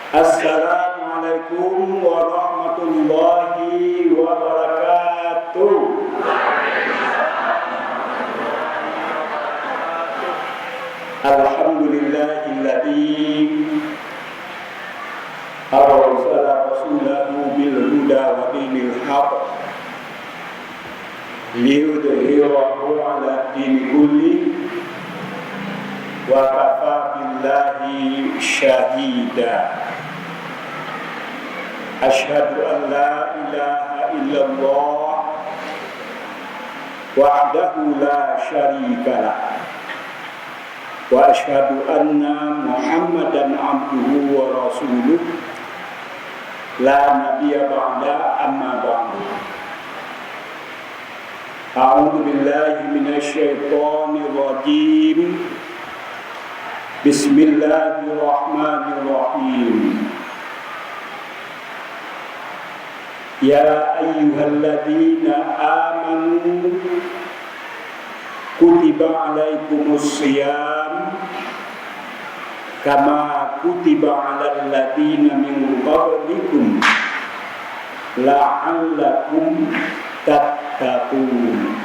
Assalamualaikum warahmatullahi wabarakatuh. Alhamdulillahilladzi arsala rasulahu bil huda wa dinil haqq liyudhhirahu 'ala dini kulli wa kafa billahi syahida. Asyhadu an la ilaha illallah wahdahu la syarikalah wa asyhadu anna Muhammadan abduhu wa rasuluh la nabiyya ba'da amma ba'du. A'udzu billahi minasy syaithanir rajim. Bismillahirrahmanirrahim. Ya ayyuhalladzina amanu kutiba alaikumus shiyam kama kutiba alal ladzina min qablikum la'allakum tattaqun.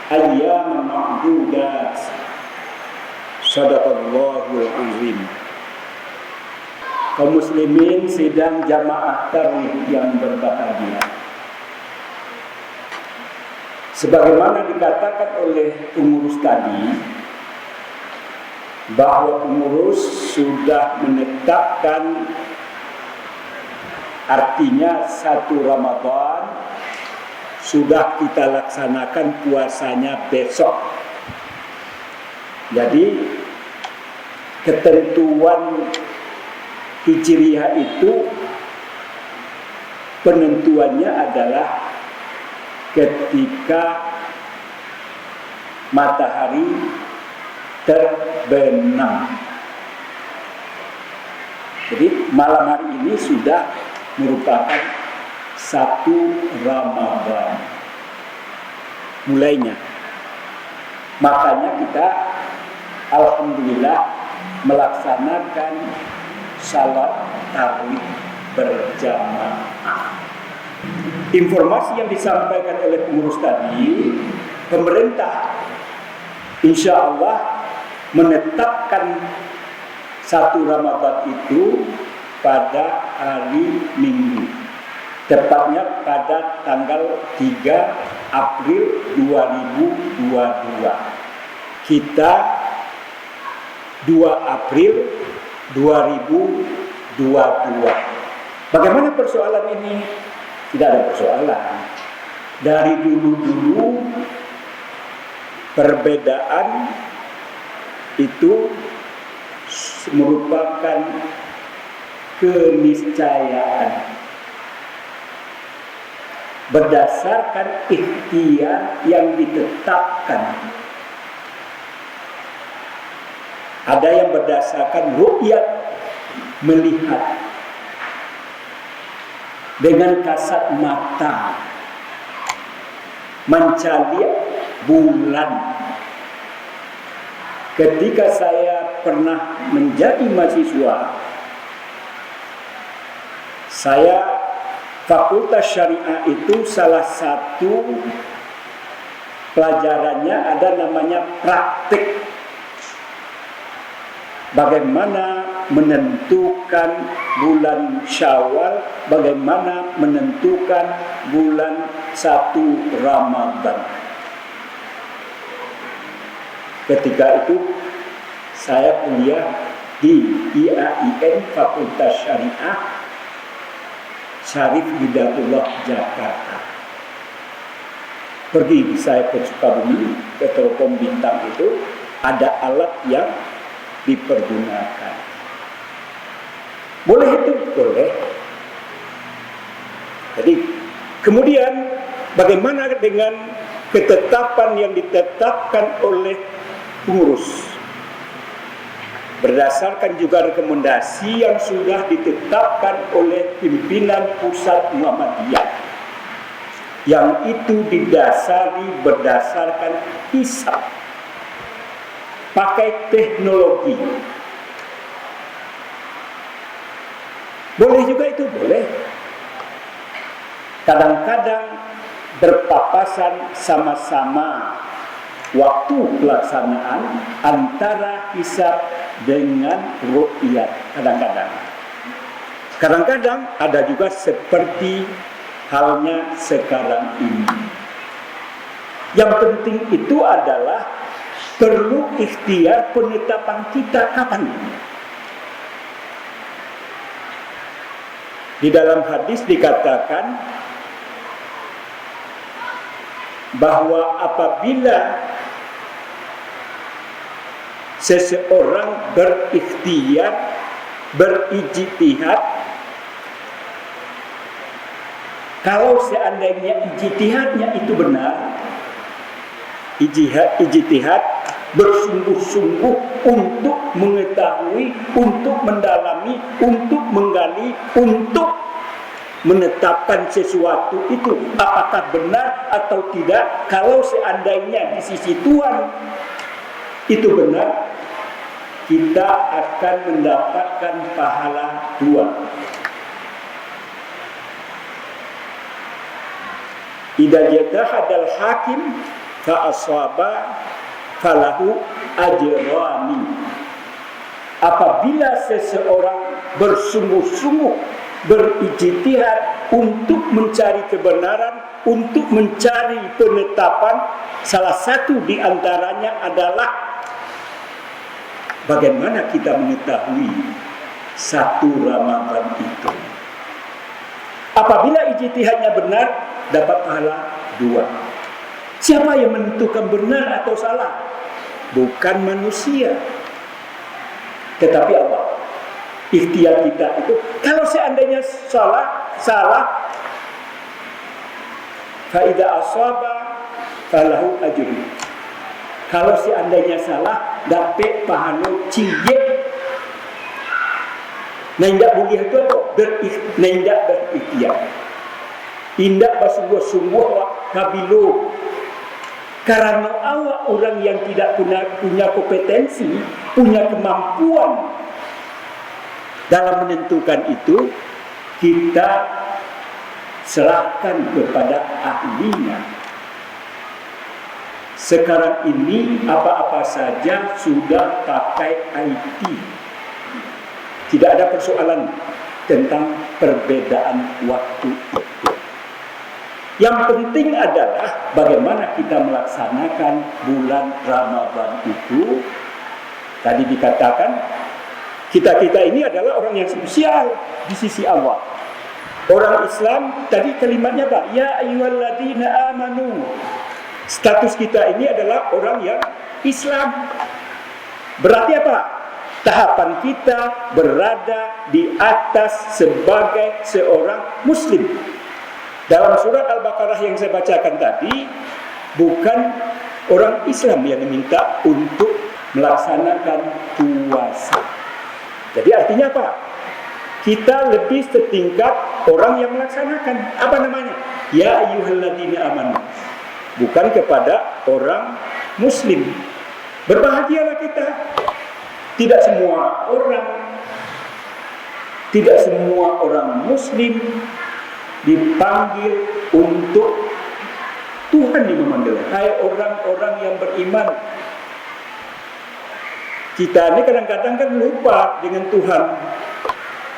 Ayyaman ma'dudat. Shadaqallahul azim. Kaum muslimin sidang jamaah tarawih yang berbahagia. Sebagaimana dikatakan oleh pengurus tadi, bahwa pengurus sudah menetapkan, artinya 1 Ramadan sudah kita laksanakan puasanya besok. Jadi ketentuan Hijriah itu penentuannya adalah ketika matahari terbenam. Jadi malam hari ini sudah merupakan 1 Ramadan mulainya. Makanya kita alhamdulillah melaksanakan salat tarawih berjamaah. Informasi yang disampaikan oleh pengurus tadi, pemerintah insya Allah menetapkan 1 Ramadan itu pada hari Minggu, tepatnya pada tanggal 3 April 2022. Kita 2 April 2022. Bagaimana persoalan ini? Tidak ada persoalan. Dari dulu-dulu perbedaan itu merupakan keniscayaan berdasarkan ikhtiar yang ditetapkan. Ada yang berdasarkan ru'yat, melihat dengan kasat mata, mencari bulan. Ketika saya pernah menjadi mahasiswa, saya Fakultas Syariah itu salah satu pelajarannya ada namanya praktik. Bagaimana menentukan bulan Syawal, bagaimana menentukan bulan 1 Ramadan. Ketika itu saya kuliah di IAIN Fakultas Syariah Syarif Hidayatullah Jakarta. Pergi saya ke Sukabumi, ke Telkom Bintang itu ada alat yang dipergunakan. Boleh itu? Boleh. Jadi kemudian bagaimana dengan ketetapan yang ditetapkan oleh pengurus? Berdasarkan juga rekomendasi yang sudah ditetapkan oleh pimpinan pusat Muhammadiyah, yang itu didasari berdasarkan hisab, pakai teknologi. Boleh juga itu, boleh. Kadang-kadang berpapasan sama-sama waktu pelaksanaan antara hisab dengan ru'yat. Kadang-kadang ada juga seperti halnya sekarang ini. Yang penting itu adalah perlu ikhtiar penetapan kita kapan. Di dalam hadis dikatakan bahwa apabila seseorang berikhtiar, berijtihad, kalau seandainya ijtihadnya itu benar, ijtihad bersungguh-sungguh untuk mengetahui, untuk mendalami, untuk menggali, untuk menetapkan sesuatu itu apakah benar atau tidak. Kalau seandainya di sisi Tuhan itu benar, kita akan mendapatkan pahala 2. Idza jatahadal hakim fa aswaba falahu ajrani. Apabila seseorang bersungguh-sungguh berijtihad untuk mencari kebenaran, untuk mencari penetapan, salah satu di antaranya adalah bagaimana kita mengetahui 1 Ramadan itu. Apabila ijtihadnya benar, dapat pahala 2. Siapa yang menentukan benar atau salah? Bukan manusia, tetapi Allah. Ikhtiar kita itu, kalau seandainya salah, fa idza asaba falahu ajrun. Kalau seandainya salah, dapat pahala ciye. Nendak boleh itu apa? Nendak berikhtiar. Indak bersungguh-sungguh kabilo. Karena awak orang yang tidak punya kompetensi, punya kemampuan dalam menentukan itu, kita serahkan kepada ahlinya. Sekarang ini apa-apa saja sudah pakai IT. Tidak ada persoalan tentang perbedaan waktu itu. Yang penting adalah bagaimana kita melaksanakan bulan Ramadan itu. Tadi dikatakan kita ini adalah orang yang spesial di sisi Allah. Orang Islam, tadi kalimatnya apa? Ya ayyuhalladzina amanu. Status kita ini adalah orang yang Islam. Berarti apa? Tahapan kita berada di atas sebagai seorang Muslim. Dalam surat Al-Baqarah yang saya bacakan tadi, bukan orang Islam yang diminta untuk melaksanakan puasa. Jadi artinya apa? Kita lebih setingkat orang yang melaksanakan. Apa namanya? Ya ayyuhalladzina amanu. Bukan kepada orang Muslim. Berbahagialah kita. Tidak semua orang Muslim dipanggil untuk Tuhan yang memanggil. Hai orang-orang yang beriman. Kita ini kadang-kadang kan lupa dengan Tuhan.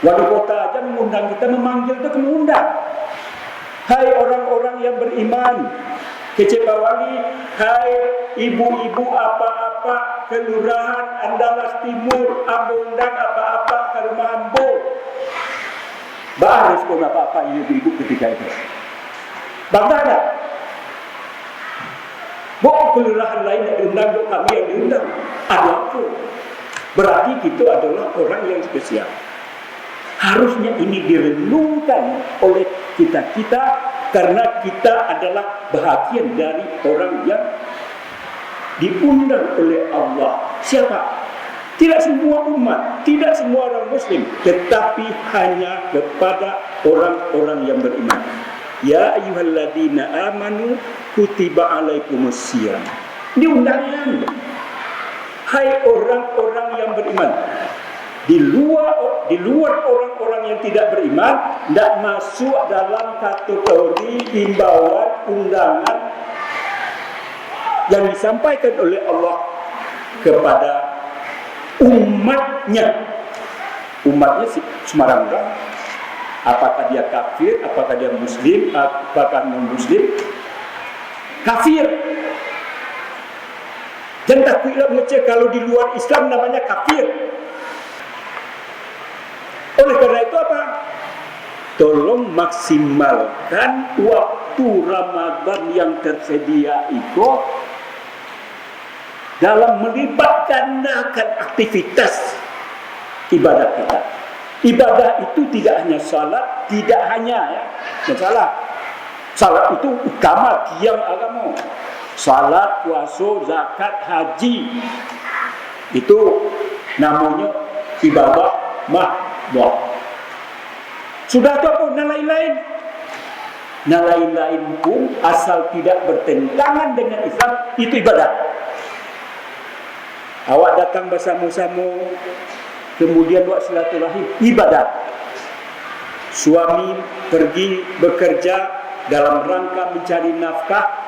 Wali kota aja mengundang kita, memanggil itu mengundang. Hai orang-orang yang beriman. Kecepa wali, hai ibu-ibu apa-apa kelurahan Andalas Timur, Ambondang apa-apa ke rumah Ambo. Baris pun apa-apa ibu-ibu ketika itu. Bangga tak? Bok kelurahan lain yang diundang, bok kami yang diundang. Ada apa? Berarti itu adalah orang yang spesial. Harusnya ini direnungkan oleh kita-kita, karena kita adalah bahagian dari orang yang diundang oleh Allah. Siapa? Tidak semua umat, tidak semua orang Muslim, tetapi hanya kepada orang-orang yang beriman. Ya ayyuhalladzina amanu kutiba alaikumusiyam. Ini undangan. Hai orang-orang yang beriman. di luar orang-orang yang tidak beriman, tidak masuk dalam kategori himbauan undangan yang disampaikan oleh Allah kepada umatnya sembarang orang. Apakah dia kafir, apakah dia muslim, apakah non-muslim, kafir. Jangan takutlah mengecek kalau di luar Islam namanya kafir. Oleh karena itu apa? Tolong maksimalkan waktu Ramadan yang tersedia itu dalam melibatkan aktivitas ibadah kita. Ibadah itu tidak hanya salat, tidak hanya salat itu utama tiang agama. Salat, puasa, zakat, haji itu namanya ibadah mahdoh. Sudah itu apa? Lain-lain pun asal tidak bertentangan dengan Islam itu ibadah. Awak datang bersama-sama, kemudian buat silaturahim, ibadah. Suami pergi bekerja dalam rangka mencari nafkah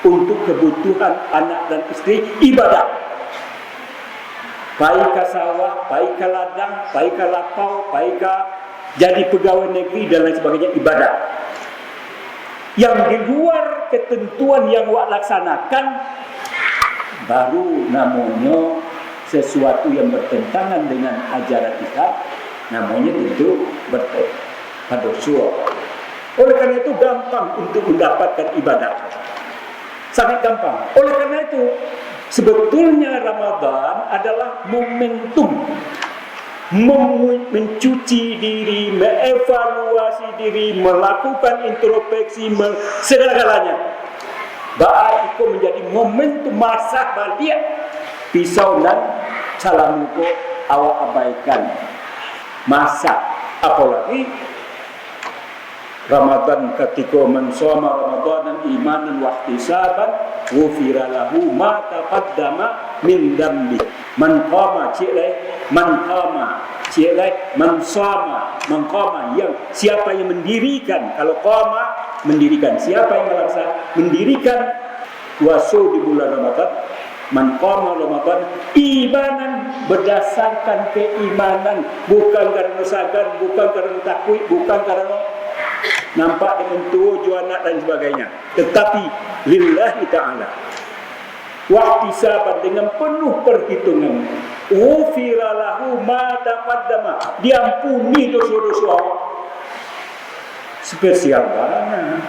untuk kebutuhan anak dan istri, ibadah. Baik ke sawah, baik ke ladang, baik ke lapau, baik ke jadi pegawai negeri dan lain sebagainya, ibadah. Yang di luar ketentuan yang awak laksanakan baru namanya sesuatu yang bertentangan dengan ajaran Islam, namanya tentu berdosa. Oleh karena itu gampang untuk mendapatkan ibadah, sangat gampang. Oleh karena itu sebetulnya Ramadan adalah momentum mencuci diri, mengevaluasi diri, melakukan introspeksi, segala-galanya. Baik itu menjadi momentum masa balik pisau dan salamuko awak abaikan masa. Apalagi Ramadan ketika mensoma Ramadan imanan wa ihtisaban ghufira lahu ma taqaddama min dambi. Man qama yang siapa yang mendirikan, kalau qama mendirikan, siapa yang mendirikan puasa di bulan Ramadan, man qama Ramadan imanan, berdasarkan keimanan, bukan karena sagan, bukan karena takwid, bukan karena nampak dengan tujuh anak dan sebagainya, tetapi lillahi ta'ala wahtisaban, dengan penuh perhitungan. Ghufira lahu ma taqaddama, diampuni dosa-dosa awak. Spesial mana?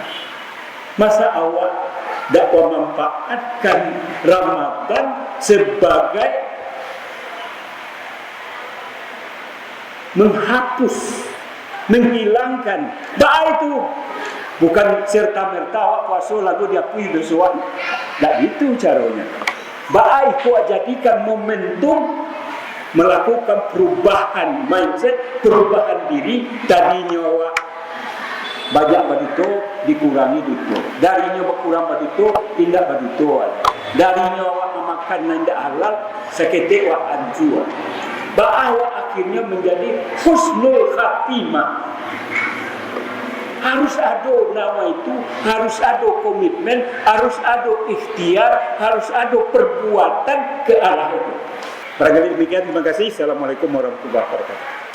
Masa awak dapat memanfaatkan Ramadan sebagai menghapus, menghilangkan. Itu bukan serta-merta awak puasa lalu diakui dosa. Tak itu caranya. Itu jadikan momentum melakukan perubahan mindset, perubahan diri. Tadinya awak banyak baduto, dikurangi duto. Darinya berkurang baduto, tindak baduto. Darinya awak memakan yang tidak halal, seketik awak anjur. Awak akhirnya menjadi husnul khatimah. Harus ada nama itu, harus ada komitmen, harus ada ikhtiar, harus ada perbuatan ke arah itu. Barangkali demikian, terima kasih. Assalamualaikum warahmatullahi wabarakatuh.